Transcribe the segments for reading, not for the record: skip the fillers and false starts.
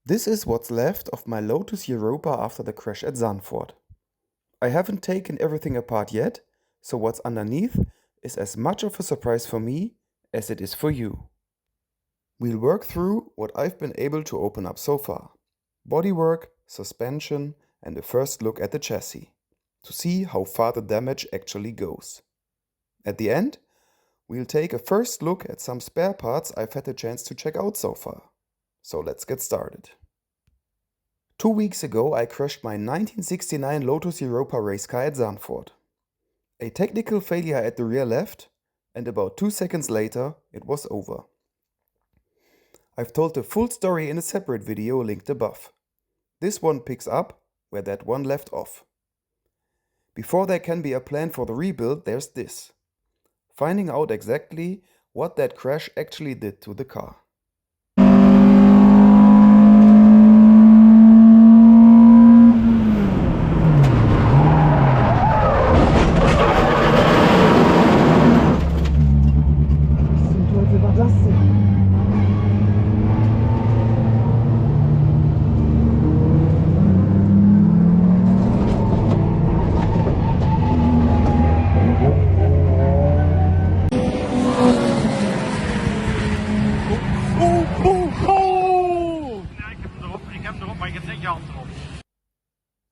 This is what's left of my Lotus Europa after the crash at Zandvoort. I haven't taken everything apart yet, so what's underneath is as much of a surprise for me as it is for you. We'll work through what I've been able to open up so far. Bodywork, suspension, and a first look at the chassis, to see how far the damage actually goes. At the end, we'll take a first look at some spare parts I've had the chance to check out so far. So let's get started. 2 weeks ago I crashed my 1969 Lotus Europa race car at Zandvoort. A technical failure at the rear left, and about 2 seconds later it was over. I've told the full story in a separate video linked above. This one picks up where that one left off. Before there can be a plan for the rebuild, there's this: finding out exactly what that crash actually did to the car.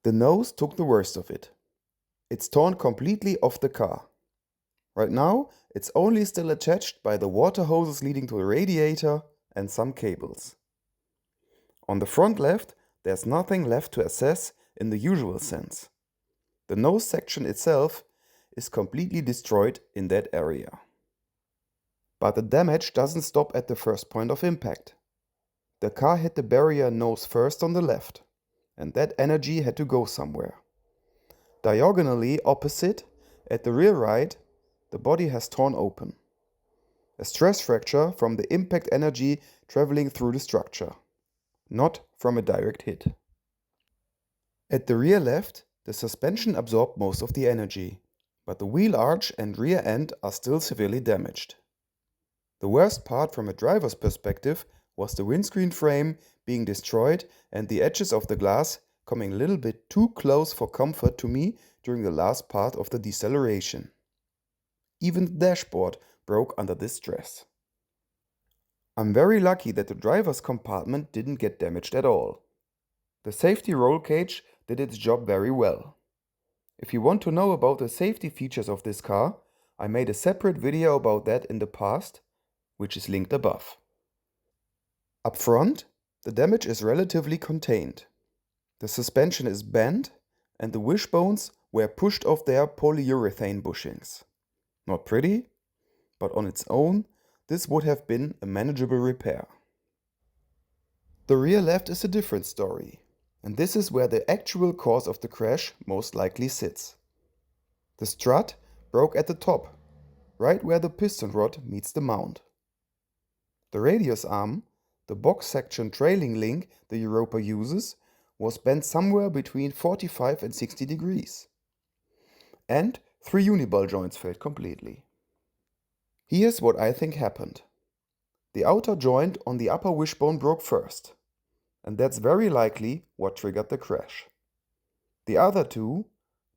The nose took the worst of it. It's torn completely off the car. Right now, it's only still attached by the water hoses leading to the radiator and some cables. On the front left, there's nothing left to assess in the usual sense. The nose section itself is completely destroyed in that area. But the damage doesn't stop at the first point of impact. The car hit the barrier nose first on the left, and that energy had to go somewhere. Diagonally opposite, at the rear right, the body has torn open. A stress fracture from the impact energy traveling through the structure, not from a direct hit. At the rear left, the suspension absorbed most of the energy, but the wheel arch and rear end are still severely damaged. The worst part from a driver's perspective was the windscreen frame being destroyed and the edges of the glass coming a little bit too close for comfort to me during the last part of the deceleration. Even the dashboard broke under this stress. I'm very lucky that the driver's compartment didn't get damaged at all. The safety roll cage did its job very well. If you want to know about the safety features of this car, I made a separate video about that in the past, which is linked above. Up front, the damage is relatively contained. The suspension is bent and the wishbones were pushed off their polyurethane bushings. Not pretty, but on its own, this would have been a manageable repair. The rear left is a different story, and this is where the actual cause of the crash most likely sits. The strut broke at the top, right where the piston rod meets the mount. The radius arm, the box section trailing link the Europa uses, was bent somewhere between 45 and 60 degrees. And 3 uniball joints failed completely. Here's what I think happened. The outer joint on the upper wishbone broke first, and that's very likely what triggered the crash. The other two,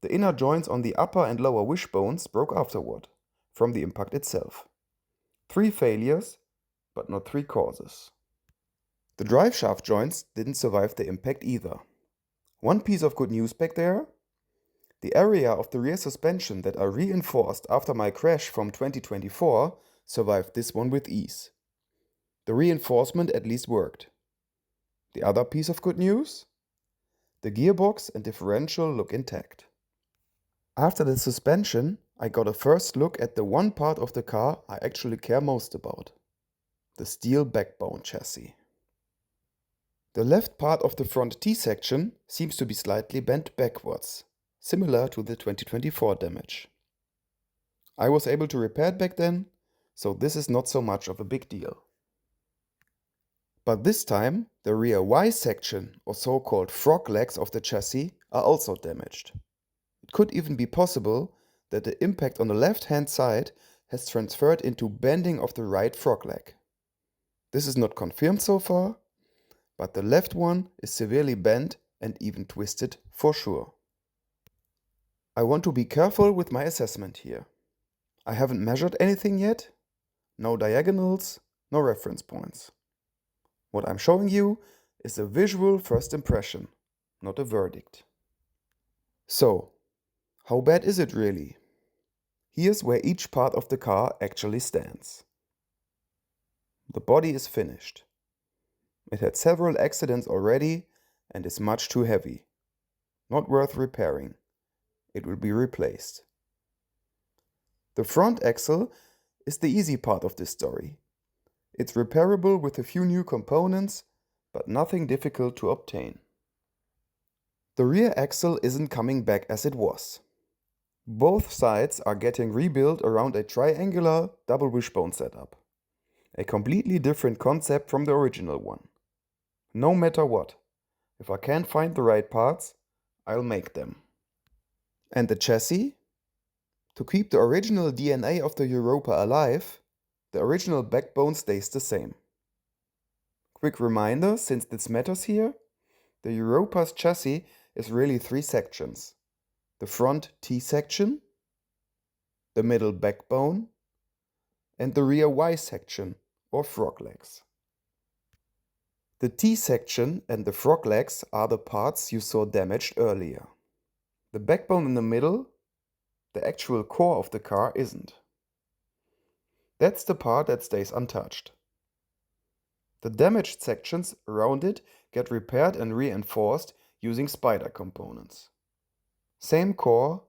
the inner joints on the upper and lower wishbones, broke afterward, from the impact itself. 3 failures, but not 3 causes. The drive shaft joints didn't survive the impact either. One piece of good news back there: the area of the rear suspension that are reinforced after my crash from 2024 survived this one with ease. The reinforcement at least worked. The other piece of good news? The gearbox and differential look intact. After the suspension, I got a first look at the one part of the car I actually care most about: the steel backbone chassis. The left part of the front T-section seems to be slightly bent backwards, similar to the 2024 damage. I was able to repair it back then, so this is not so much of a big deal. But this time, the rear Y-section, or so-called frog legs of the chassis, are also damaged. It could even be possible that the impact on the left-hand side has transferred into bending of the right frog leg. This is not confirmed so far, but the left one is severely bent and even twisted for sure. I want to be careful with my assessment here. I haven't measured anything yet, no diagonals, no reference points. What I'm showing you is a visual first impression, not a verdict. So, how bad is it really? Here's where each part of the car actually stands. The body is finished. It had several accidents already and is much too heavy. Not worth repairing. It will be replaced. The front axle is the easy part of this story. It's repairable with a few new components, but nothing difficult to obtain. The rear axle isn't coming back as it was. Both sides are getting rebuilt around a triangular double wishbone setup. A completely different concept from the original one. No matter what, if I can't find the right parts, I'll make them. And the chassis? To keep the original DNA of the Europa alive, the original backbone stays the same. Quick reminder, since this matters here, the Europa's chassis is really 3 sections. The front T section, the middle backbone, and the rear Y section, or frog legs. The T section and the frog legs are the parts you saw damaged earlier. The backbone in the middle, the actual core of the car, isn't. That's the part that stays untouched. The damaged sections around it get repaired and reinforced using spider components. Same core,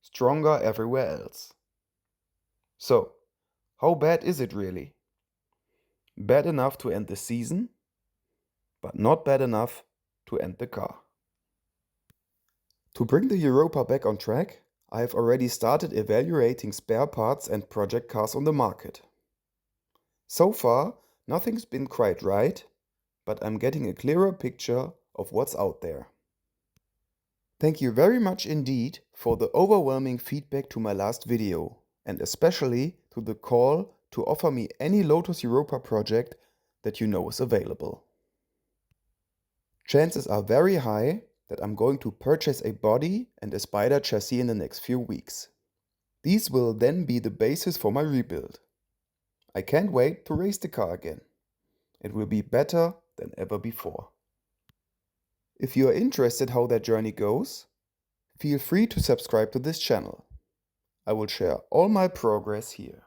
stronger everywhere else. So, how bad is it really? Bad enough to end the season, but not bad enough to end the car. To bring the Europa back on track, I have already started evaluating spare parts and project cars on the market. So far, nothing's been quite right, but I'm getting a clearer picture of what's out there. Thank you very much indeed for the overwhelming feedback to my last video, and especially to the call to offer me any Lotus Europa project that you know is available. Chances are very high that I'm going to purchase a body and a spider chassis in the next few weeks. These will then be the basis for my rebuild. I can't wait to race the car again. It will be better than ever before. If you are interested how that journey goes, feel free to subscribe to this channel. I will share all my progress here.